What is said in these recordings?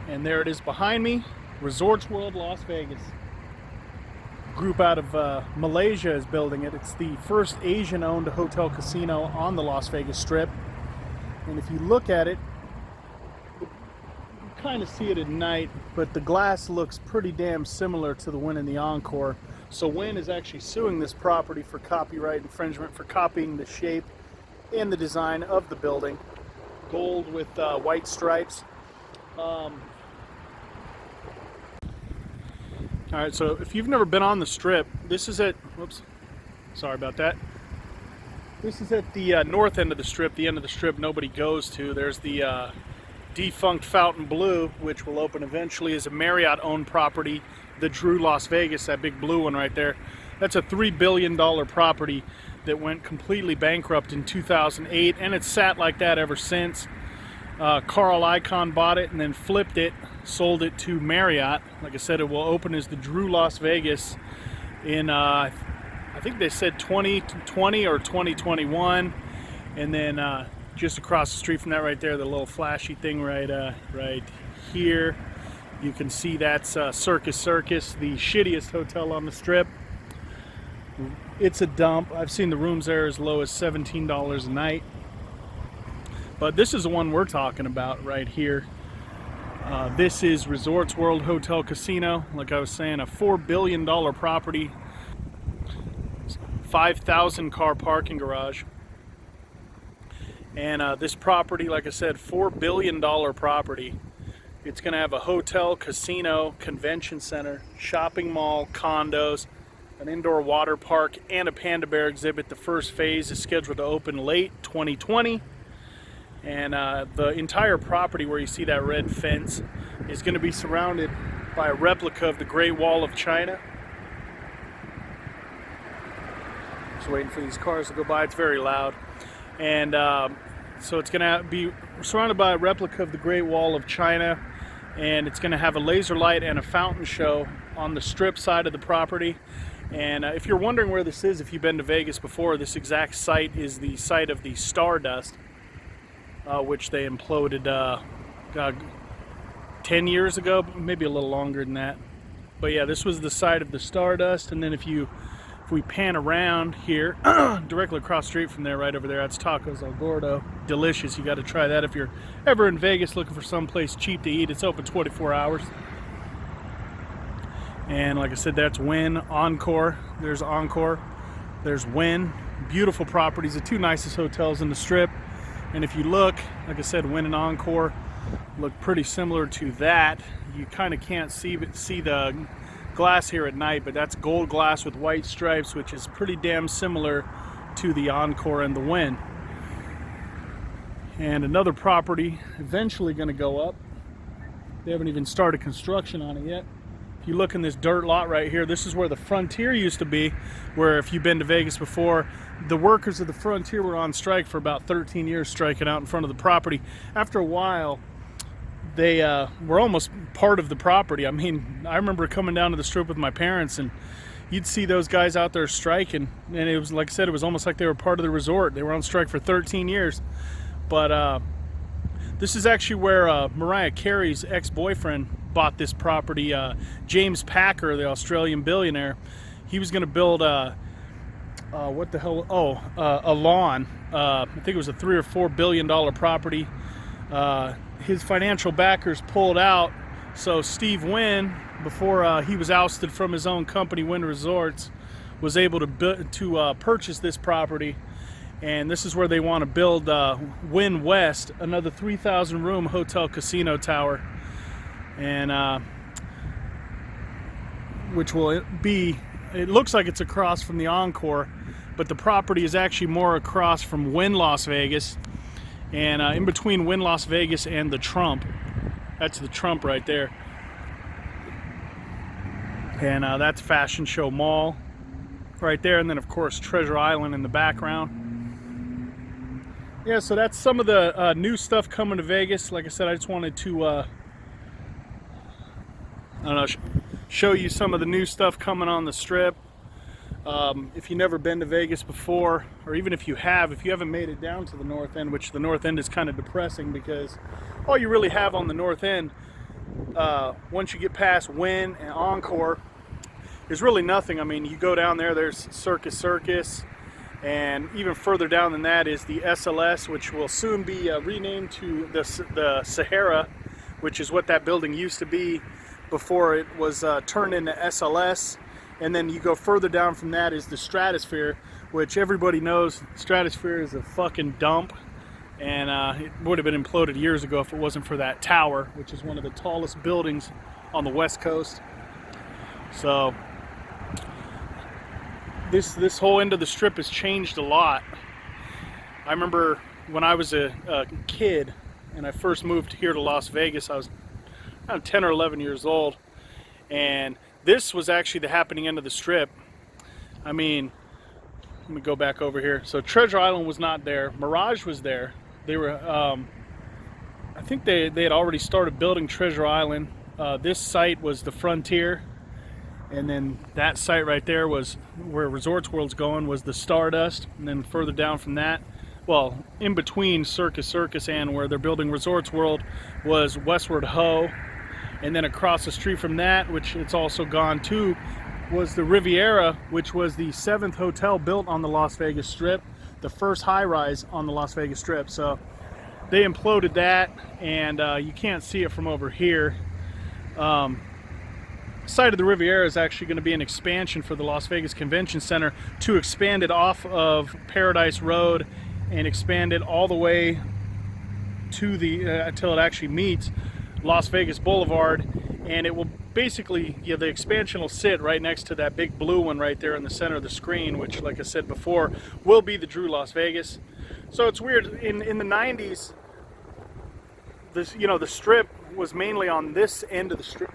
And there it is behind me, Resorts World Las Vegas. Group out of Malaysia is building it. It's the first Asian-owned hotel casino on the Las Vegas Strip. And if you look at it, you kind of see it at night, but the glass looks pretty damn similar to the Wynn and the Encore. So Wynn is actually suing this property for copyright infringement for copying the shape and the design of the building. Gold with white stripes. Alright, so if you've never been on the Strip, this is at, whoops, sorry about that. This is at the north end of the Strip, the end of the Strip nobody goes to. There's the defunct Fontainebleau, which will open eventually as a Marriott-owned property. The Drew Las Vegas, that big blue one right there. That's a $3 billion property that went completely bankrupt in 2008, and it's sat like that ever since. Carl Icahn bought it and then flipped it, sold it to Marriott. Like I said, it will open as the Drew Las Vegas in, I think they said 2020 or 2021. And then just across the street from that right there, the little flashy thing right here, you can see that's Circus Circus, the shittiest hotel on the Strip. It's a dump. I've seen the rooms there as low as $17 a night. But this is the one we're talking about right here. This is Resorts World Hotel Casino. Like I was saying, a $4 billion property, 5,000 car parking garage. And this property, like I said, $4 billion property. It's going to have a hotel, casino, convention center, shopping mall, condos, an indoor water park, and a Panda Bear exhibit. The first phase is scheduled to open late 2020. And the entire property where you see that red fence is going to be surrounded by a replica of the Great Wall of China. Just waiting for these cars to go by. It's very loud. And so it's going to be surrounded by a replica of the Great Wall of China. And it's going to have a laser light and a fountain show on the Strip side of the property. And if you're wondering where this is, if you've been to Vegas before, this exact site is the site of the Stardust. Which they imploded 10 years ago, maybe a little longer than that. But yeah, this was the site of the Stardust. And then if we pan around here, directly across the street from there, right over there, that's Tacos El Gordo. Delicious. You got to try that if you're ever in Vegas looking for someplace cheap to eat. It's open 24 hours. And like I said, that's Wynn, Encore. There's Encore. There's Wynn. Beautiful properties. The two nicest hotels in the Strip. And if you look, like I said, Wynn and Encore look pretty similar to that. You kind of can't see the glass here at night, but that's gold glass with white stripes, which is pretty damn similar to the Encore and the Wynn. And another property eventually going to go up. They haven't even started construction on it yet. If you look in this dirt lot right here, this is where the Frontier used to be, where if you've been to Vegas before, the workers of the Frontier were on strike for about 13 years, striking out in front of the property. After a while, they were almost part of the property. I mean, I remember coming down to the Strip with my parents, and you'd see those guys out there striking, and it was, like I said, it was almost like they were part of the resort. They were on strike for 13 years. But this is actually where Mariah Carey's ex-boyfriend bought this property. James Packer, the Australian billionaire, he was going to build a lawn. I think it was a $3 or $4 billion property. His financial backers pulled out, so Steve Wynn, before he was ousted from his own company, Wynn Resorts, was able to purchase this property. And this is where they want to build Wynn West, another 3,000 room hotel casino tower. And which will be, it looks like it's across from the Encore, but the property is actually more across from Wynn Las Vegas, and in between Wynn Las Vegas and the Trump. That's the Trump right there. And that's Fashion Show Mall right there, and then of course Treasure Island in the background. Yeah, so that's some of the new stuff coming to Vegas. Like I said, I just wanted to show you some of the new stuff coming on the Strip. If you've never been to Vegas before, or even if you haven't made it down to the North End, which the North End is kind of depressing because all you really have on the North End once you get past Wynn and Encore, there's really nothing. I mean, you go down there, there's Circus Circus, and even further down than that is the SLS, which will soon be renamed to the Sahara, which is what that building used to be before it was turned into SLS. And then you go further down from that is the Stratosphere, which everybody knows Stratosphere is a fucking dump, and it would have been imploded years ago if it wasn't for that tower, which is one of the tallest buildings on the West Coast. So this whole end of the Strip has changed a lot. I remember when I was a kid and I first moved here to Las Vegas, I was around 10 or 11 years old, and this was actually the happening end of the Strip. I mean, let me go back over here. So Treasure Island was not there. Mirage was there. They were, I think they had already started building Treasure Island. This site was the Frontier, and then that site right there was where Resorts World's going, was the Stardust. And then further down from that, well, in between Circus Circus and where they're building Resorts World, was Westward Ho. And then across the street from that, which it's also gone to, was the Riviera, which was the 7th hotel built on the Las Vegas Strip, the first high-rise on the Las Vegas Strip. So they imploded that, and you can't see it from over here. Site of the Riviera is actually going to be an expansion for the Las Vegas Convention Center to expand it off of Paradise Road and expand it all the way to the until it actually meets Las Vegas Boulevard. And it will basically, the expansion will sit right next to that big blue one right there in the center of the screen, which, like I said before, will be the Drew Las Vegas. So it's weird, in the 90s, this, the Strip was mainly on this end of the Strip,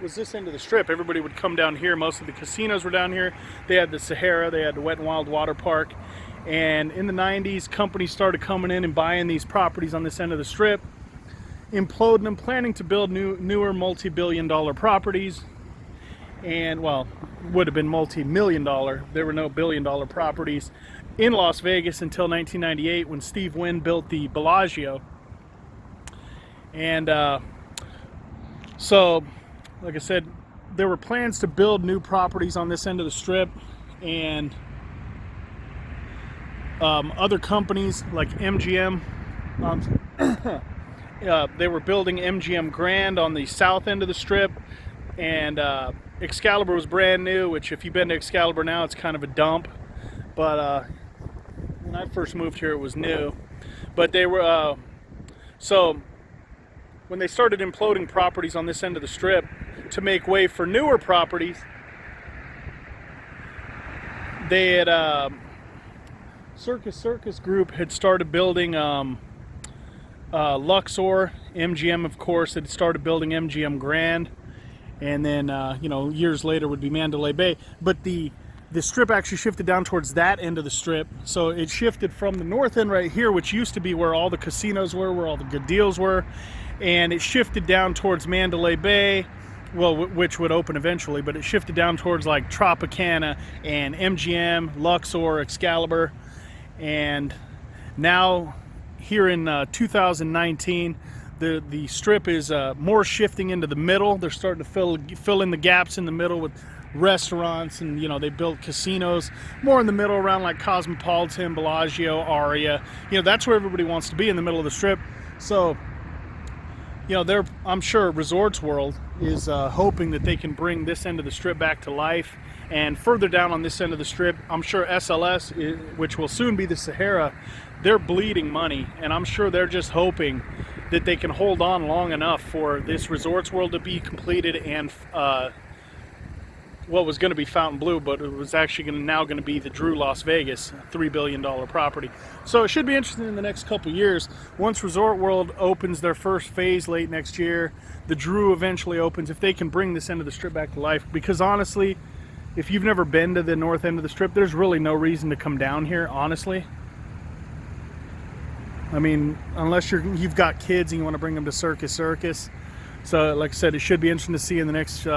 was this end of the Strip. Everybody would come down here. Most of the casinos were down here. They had the Sahara, they had the Wet n Wild Water Park. And in the 90s, companies started coming in and buying these properties on this end of the Strip, imploding them, planning to build newer multi-billion-dollar properties. And, well, would have been multi-million-dollar. There were no billion-dollar properties in Las Vegas until 1998 when Steve Wynn built the Bellagio. And so, like I said, there were plans to build new properties on this end of the Strip, and other companies like MGM, they were building MGM Grand on the south end of the Strip, and Excalibur was brand new, which if you've been to Excalibur now, it's kind of a dump. But when I first moved here, it was new. But they were, so when they started imploding properties on this end of the Strip to make way for newer properties, they had, Circus Circus Group had started building Luxor. MGM, of course, had started building MGM Grand, and then years later would be Mandalay Bay. But the Strip actually shifted down towards that end of the Strip, so it shifted from the north end right here, which used to be where all the casinos were, where all the good deals were, and it shifted down towards Mandalay Bay, well, which would open eventually, but it shifted down towards like Tropicana and MGM, Luxor, Excalibur. And now here in 2019, the Strip is more shifting into the middle. They're starting to fill in the gaps in the middle with restaurants, and they built casinos more in the middle around like Cosmopolitan, Bellagio, Aria. That's where everybody wants to be, in the middle of the Strip. So I'm sure Resorts World is hoping that they can bring this end of the Strip back to life. And further down on this end of the Strip, I'm sure SLS, which will soon be the Sahara, they're bleeding money. And I'm sure they're just hoping that they can hold on long enough for this Resorts World to be completed, and what was going to be Fontainebleau, but it was actually now going to be the Drew Las Vegas, $3 billion property. So it should be interesting in the next couple years. Once Resort World opens their first phase late next year, the Drew eventually opens, if they can bring this end of the Strip back to life. Because honestly, if you've never been to the north end of the Strip, there's really no reason to come down here, honestly. I mean, unless you've got kids and you want to bring them to Circus Circus. So, like I said, it should be interesting to see in the next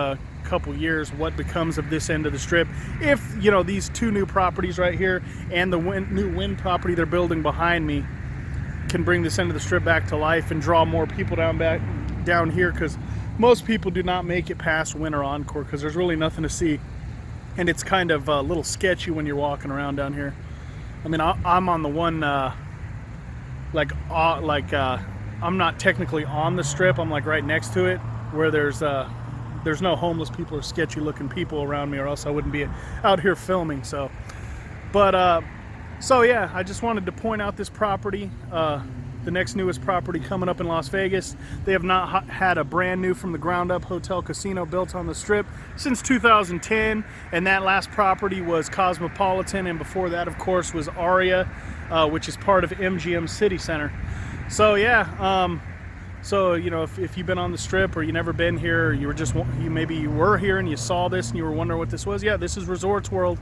couple years what becomes of this end of the Strip. If, these two new properties right here and the new Wynn property they're building behind me can bring this end of the Strip back to life and draw more people down here, because most people do not make it past Winter Encore because there's really nothing to see, and it's kind of a little sketchy when you're walking around down here. I mean, I'm on the one I'm not technically on the strip. I'm like right next to it, where there's no homeless people or sketchy looking people around me, or else I wouldn't be out here filming. So, but so yeah, I just wanted to point out this property, the next newest property coming up in Las Vegas. They have not had a brand new from the ground up hotel casino built on the strip since 2010, and that last property was Cosmopolitan, and before that, of course, was Aria, which is part of MGM City Center. So yeah, so you know, if you've been on the strip or you never been here, or maybe you were here and you saw this and you were wondering what this was, yeah, this is Resorts World,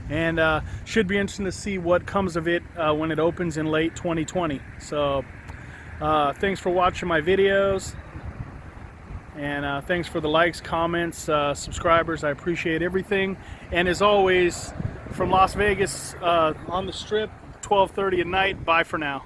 and should be interesting to see what comes of it when it opens in late 2020. So thanks for watching my videos, and thanks for the likes, comments, subscribers. I appreciate everything. And as always, from Las Vegas on the strip, 12:30 at night, bye for now.